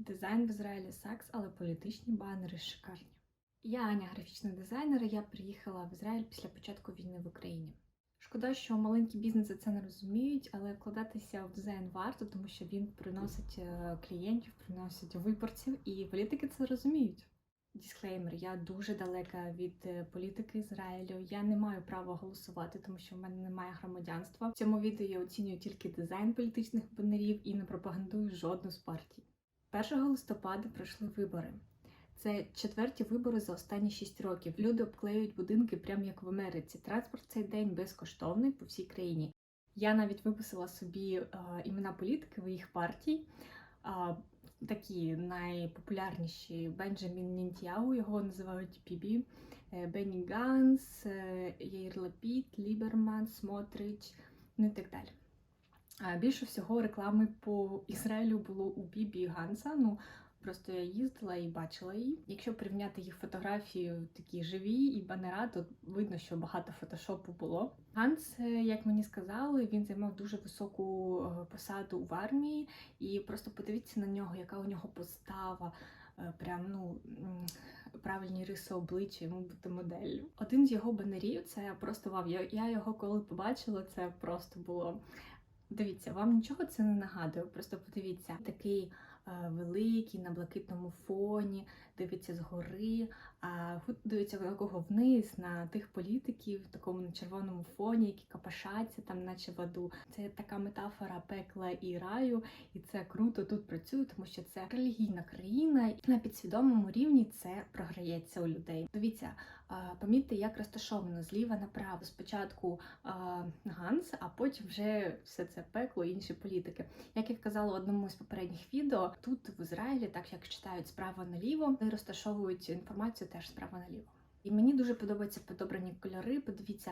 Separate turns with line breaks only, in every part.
Дизайн в Ізраїлі секс, але політичні банери шикарні. Я Аня, графічний дизайнер, і я приїхала в Ізраїль після початку війни в Україні. Шкода, що маленькі бізнеси це не розуміють, але вкладатися в дизайн варто, тому що він приносить клієнтів, приносить виборців, і політики це розуміють. Дисклеймер, я дуже далека від політики Ізраїлю, я не маю права голосувати, тому що в мене немає громадянства. В цьому відео я оцінюю тільки дизайн політичних банерів і не пропагандую жодну з партій. 1 листопада пройшли вибори. Це четверті вибори за останні 6 років. Люди обклеюють будинки прямо як в Америці. Транспорт цей день безкоштовний по всій країні. Я навіть виписала собі імена політиків і їх партій. Такі найпопулярніші: Бенджамін Нетаньяху, його називають Бібі, Бенні Ганс, Яїр Лапід, Ліберман, Смотрич, ну і так далі. Більше всього реклами по Ізраїлю було у Бібі і Ганса. Просто я їздила і бачила її. Якщо порівняти їх фотографії такі живі і банера, то видно, що багато фотошопу було. Ганс, як мені сказали, він займав дуже високу посаду в армії, і просто подивіться на нього, яка у нього постава, правильні риси обличчя, йому бути моделлю. Один з його банерів, це просто вау. Я його коли побачила, це просто було... Дивіться, вам нічого це не нагадує, просто подивіться. Такий великий, на блакитному фоні, дивиться згори, а дивиться якого вниз, на тих політиків, в такому червоному фоні, які копошаться там, наче в аду. Це така метафора пекла і раю, і це круто тут працює, тому що це релігійна країна, і на підсвідомому рівні це програється у людей. Дивіться, помітьте, як розташовано зліва направо. Спочатку Ганс, а потім вже все це пекло і інші політики. Як я казала в одному з попередніх відео, тут в Ізраїлі, так як читають справа наліво, вони розташовують інформацію теж справа наліво. І мені дуже подобаються підобрані кольори. Подивіться,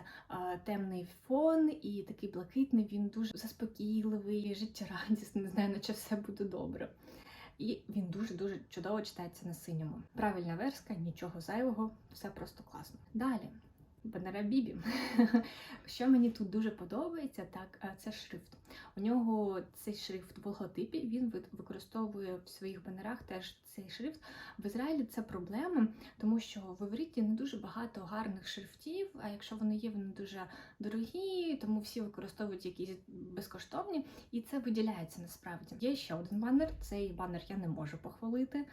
темний фон і такий блакитний, він дуже заспокійливий, життєрадісний, не знаю, наче все буде добре. І він дуже-дуже чудово читається на синьому. Правильна верстка, нічого зайвого, все просто класно. Далі. Банера Бібі. Що мені тут дуже подобається, так, це шрифт. У нього цей шрифт в логотипі, він використовує в своїх банерах теж цей шрифт. В Ізраїлі це проблема, тому що в івриті не дуже багато гарних шрифтів, а якщо вони є, вони дуже дорогі, тому всі використовують якісь безкоштовні, і це виділяється насправді. Є ще один банер, цей банер я не можу похвалити.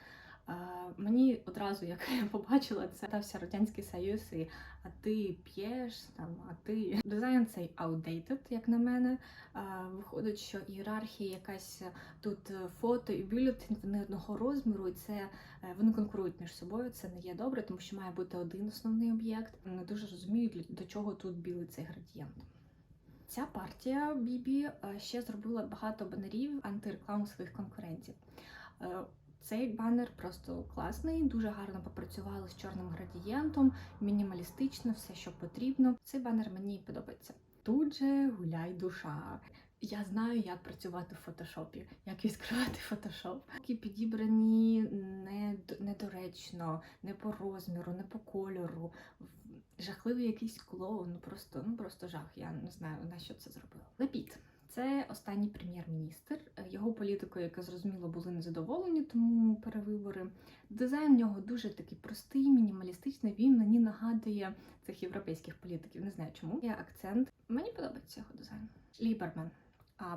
Мені одразу, як я побачила, це стався Радянський Союз, і а ти п'єш, там, а ти... Дизайн цей outdated, як на мене. Виходить, що ієрархія якась, тут фото і бюлетень, вони одного розміру, і це вони конкурують між собою, це не є добре, тому що має бути один основний об'єкт. Не дуже розумію, до чого тут білий цей градієнт. Ця партія Бібі ще зробила багато банерів антирекламу своїх конкурентів. Цей банер просто класний, дуже гарно попрацювали з чорним градієнтом, мінімалістично, все, що потрібно. Цей банер мені подобається. Тут же гуляй душа. Я знаю, як працювати в фотошопі, як відкривати фотошоп. Які підібрані недоречно, не по розміру, не по кольору. Жахливий якийсь клоун, просто жах. Я не знаю, на що це зробила. Лапід. Це останній прем'єр-міністр. Його політикою, яка зрозуміло, були незадоволені, тому перевибори. Дизайн в нього дуже такий простий, мінімалістичний. Він мені нагадує цих європейських політиків. Не знаю чому. Є акцент. Мені подобається його дизайн. Ліберман.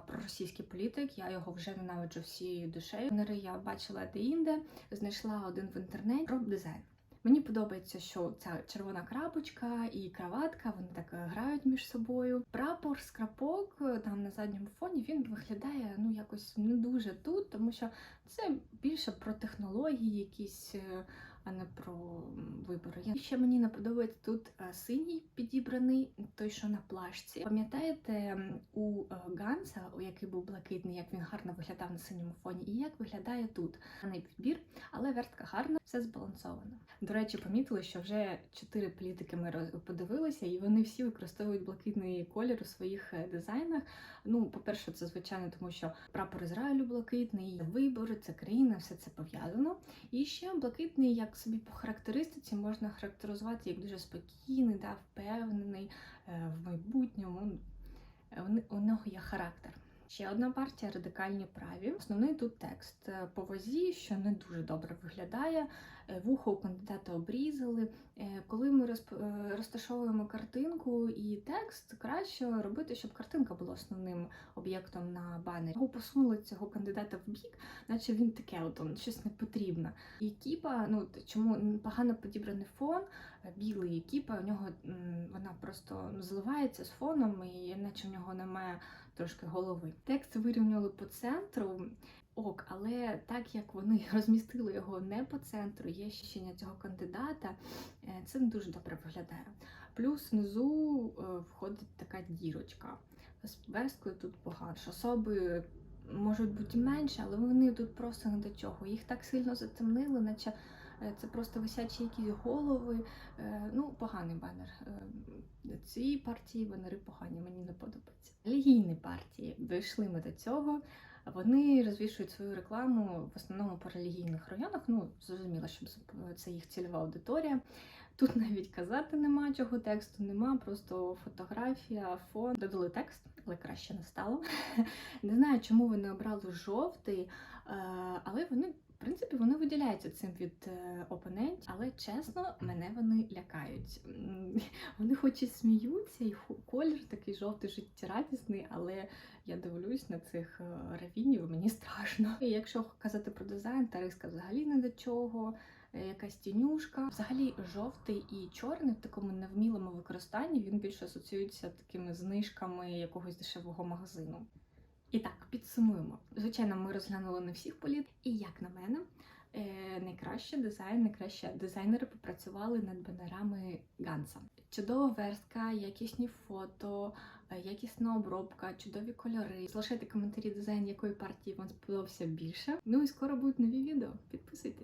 Проросійський політик, я його вже ненавиджу всією душею. Я бачила де-інде, знайшла один в інтернеті про дизайн. Мені подобається, що ця червона крапочка і краватка, вони так грають між собою. Прапор з крапок там на задньому фоні, він виглядає якось не дуже тут, тому що це більше про технології якісь, а не про вибори. І ще мені не подобається тут синій підібраний, той, що на плашці. Пам'ятаєте, у Ганса, який був блакитний, як він гарно виглядав на синьому фоні, і як виглядає тут? Гарний підбір, але вертка гарна, все збалансовано. До речі, помітили, що вже 4 політики ми подивилися, і вони всі використовують блакитний колір у своїх дизайнах. По-перше, це звичайно, тому що прапор Ізраїлю блакитний, вибори, це країна, все це пов'язано. І ще блакитний, як собі по характеристиці, можна характеризувати як дуже спокійний, впевнений в майбутньому. У нього є характер. Ще одна партія радикальні праві. Основний тут текст по вазі, що не дуже добре виглядає. Вухо у кандидата обрізали. Коли ми розташовуємо картинку і текст, краще робити, щоб картинка була основним об'єктом на банері. Його посунули цього кандидата в бік, наче він таке, щось не потрібне. І кіпа, чому погано підібраний фон, білий кіпа, у нього вона просто зливається з фоном, і наче в нього немає трошки голови. Текст вирівняли по центру, але так як вони розмістили його не по центру, є ощущення цього кандидата, це не дуже добре виглядає. Плюс внизу входить така дірочка. З версткою тут погано. Особи можуть бути менше, але вони тут просто не до чого. Їх так сильно затемнили, наче це просто висячі якісь голови. Поганий банер. Ці партії банери погані, мені не подобаються. Релігійні партії, дійшли ми до цього. Вони розвішують свою рекламу в основному по релігійних районах. Зрозуміло, що це їх цільова аудиторія. Тут навіть казати нема чого, тексту нема, просто фотографія, фон. Додали текст, але краще не стало. Не знаю, чому вони обрали жовтий, але вони, в принципі, вони виділяються цим від опонентів, але, чесно, мене вони лякають. Вони хоч і сміються, і колір такий жовтий, життєрадісний, але я дивлюсь на цих равінів, мені страшно. І якщо казати про дизайн, та риска взагалі не до чого, якась тінюшка. Взагалі жовтий і чорний в такому невмілому використанні, він більше асоціюється такими знижками якогось дешевого магазину. І так, підсумуємо. Звичайно, ми розглянули не всіх політ, і як на мене, найкраще дизайнери попрацювали над банерами Ганса. Чудова верстка, якісні фото, якісна обробка, чудові кольори. Залишайте коментарі, дизайн якої партії вам сподобався більше. І скоро будуть нові відео. Підписуйтесь.